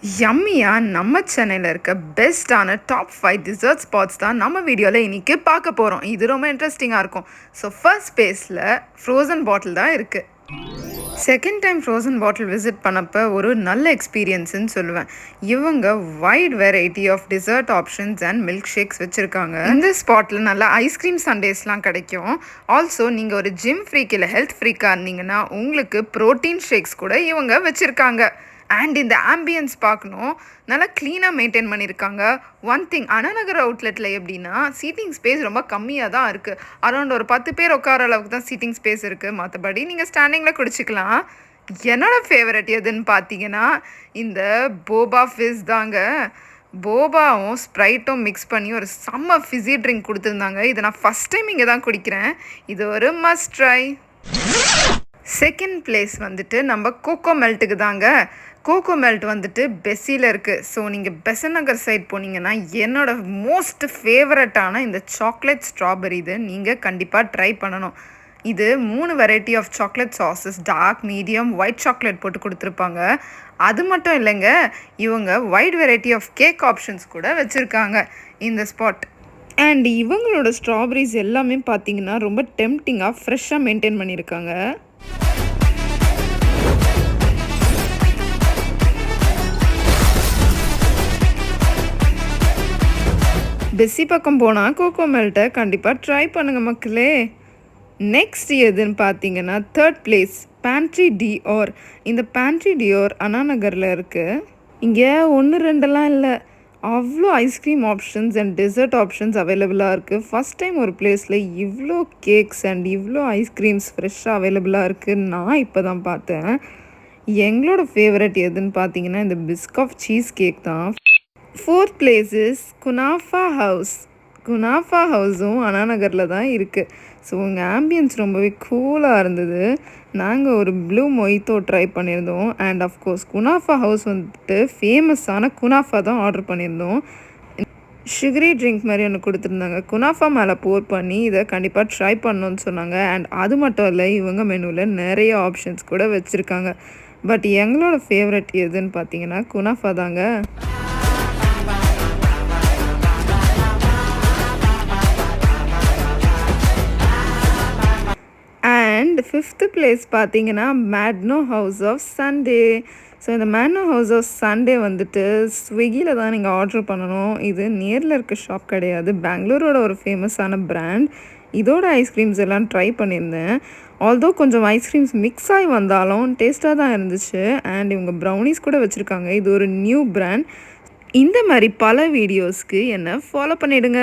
யம்மியா நம்ம சென்னையில் இருக்க பெஸ்ட்டான டாப் 5 டிசர்ட் ஸ்பாட்ஸ் தான் நம்ம வீடியோவில் இன்றைக்கி பார்க்க போகிறோம். இது ரொம்ப இன்ட்ரெஸ்டிங்காக இருக்கும். ஸோ ஃபர்ஸ்ட் ஸ்பேஸில் ஃப்ரோசன் பாட்டில் தான் இருக்குது. Second time Frozen Bottle visit பண்ணப்போ ஒரு நல்ல எக்ஸ்பீரியன்ஸ்ன்னு சொல்லுவேன். இவங்க wide variety of dessert options and milk shakes வச்சுருக்காங்க. இந்த ஸ்பாட்டில் நல்ல ஐஸ்கிரீம் சண்டேஸ்லாம் கிடைக்கும். ஆல்சோ நீங்கள் ஒரு ஜிம் ஃப்ரீக் இல்லை ஹெல்த் ஃப்ரீக்காக இருந்தீங்கன்னா உங்களுக்கு ப்ரோட்டீன் ஷேக்ஸ் கூட இவங்க வச்சுருக்காங்க. அண்ட் இந்த ஆம்பியன்ஸ் பார்க்கணும், நல்லா க்ளீனாக மெயின்டைன் பண்ணியிருக்காங்க. ஒன் திங், அண்ணா நகர் அவுட்லெட்டில் எப்படின்னா சீட்டிங் ஸ்பேஸ் ரொம்ப கம்மியாக தான் இருக்குது. அரௌண்ட் ஒரு 10 பேர் உட்கார அளவுக்கு தான் சீட்டிங் ஸ்பேஸ் இருக்குது. மற்றபடி நீங்கள் ஸ்டாண்டிங்கில் குடிச்சிக்கலாம். என்னோடய ஃபேவரட் எதுன்னு பார்த்தீங்கன்னா இந்த போபா ஃபிஸ் தாங்க. போபாவும் ஸ்ப்ரைட்டும் மிக்ஸ் பண்ணி ஒரு செம்ம ஃபிஸி ட்ரிங்க் கொடுத்துருந்தாங்க. இதை நான் ஃபஸ்ட் டைம் இங்கே தான் குடிக்கிறேன். இது ஒரு மஸ்ட் ட்ரை. செகண்ட் பிளேஸ் வந்துட்டு நம்ம கோகோ மெல்ட்டுக்கு தாங்க. கோகோ மெல்ட் வந்துட்டு பெஸ்ஸியில் இருக்குது. ஸோ நீங்கள் பெசன் நகர் சைட் போனீங்கன்னா என்னோடய மோஸ்ட் ஃபேவரட்டான இந்த சாக்லேட் ஸ்ட்ராபெரி இது நீங்கள் கண்டிப்பாக ட்ரை பண்ணணும். இது 3 variety of chocolate sauces, dark, medium, white chocolate போட்டு கொடுத்துருப்பாங்க. அது மட்டும் இல்லைங்க, இவங்க wide variety of cake options கூட வச்சுருக்காங்க இந்த ஸ்பாட். அண்ட் இவங்களோட ஸ்ட்ராபெரிஸ் எல்லாமே பார்த்தீங்கன்னா ரொம்ப டெம்ப்டிங்காக ஃப்ரெஷ்ஷாக மெயின்டைன் பண்ணியிருக்காங்க. பெஸ்ஸி பக்கம் போனால் கோகோ மெல்ட்டை கண்டிப்பாக ட்ரை பண்ணுங்கள் மக்களே. நெக்ஸ்ட் எதுன்னு பார்த்தீங்கன்னா தேர்ட் பிளேஸ் பேண்ட்ரி டியோர். இந்த பேண்ட்ரி டியோர் அண்ணா நகரில் இருக்குது. இங்கே 1-2 இல்லை, அவ்வளோ ice cream options and dessert options அவைலபிளாக இருக்குது. ஃபஸ்ட் டைம் ஒரு பிளேஸில் இவ்வளோ கேக்ஸ் அண்ட் இவ்வளோ ஐஸ்கிரீம்ஸ் ஃப்ரெஷ்ஷாக அவைலபிளாக இருக்குது நான் இப்போ தான் பார்த்தேன். எங்களோட ஃபேவரட் எதுன்னு பார்த்தீங்கன்னா இந்த பிஸ்காஃப் சீஸ் கேக் தான். Fourth place is Kunafa house. Kunafa ஹவுஸும் அண்ணா நகரில் தான் இருக்குது. ஸோ உங்கள் ஆம்பியன்ஸ் ரொம்பவே கூலாக இருந்தது. நாங்கள் ஒரு ப்ளூ மொய்த்தோ ட்ரை பண்ணியிருந்தோம். அண்ட் ஆஃப்கோர்ஸ் குனாஃபா ஹவுஸ் வந்துட்டு ஃபேமஸான குனாஃபா தான் ஆர்டர் பண்ணியிருந்தோம். சுகரி ட்ரிங்க் மாதிரி ஒன்று கொடுத்துருந்தாங்க. குனாஃபா மேலே போர் பண்ணி இதை கண்டிப்பாக ட்ரை பண்ணணுன்னு சொன்னாங்க. அண்ட் அது மட்டும் இல்லை, இவங்க மெனுவில் நிறைய ஆப்ஷன்ஸ் கூட வச்சுருக்காங்க. பட் எங்களோட ஃபேவரட் எதுன்னு பார்த்தீங்கன்னா குனாஃபா தாங்க. அண்ட் ஃபிஃப்த்து பிளேஸ் பார்த்தீங்கன்னா மேட்னோ ஹவுஸ் ஆஃப் சண்டே. ஸோ இந்த மேட்னோ ஹவுஸ் ஆஃப் சண்டே வந்துட்டு ஸ்விக்கியில் தான் நீங்கள் ஆர்டர் பண்ணணும். இது நேரில் இருக்க ஷாப் கிடையாது, பெங்களூரோட ஒரு ஃபேமஸான பிராண்ட். இதோட ஐஸ்கிரீம்ஸ் எல்லாம் ட்ரை பண்ணியிருந்தேன். ஆல்தோ கொஞ்சம் ஐஸ்கிரீம்ஸ் மிக்ஸ் ஆகி வந்தாலும் டேஸ்ட்டாக தான் இருந்துச்சு. அண்ட் இவங்க ப்ரௌனிஸ் கூட வச்சுருக்காங்க. இது ஒரு நியூ பிராண்ட். இந்த மாதிரி பல வீடியோஸ்க்கு என்னை ஃபாலோ பண்ணிவிடுங்க.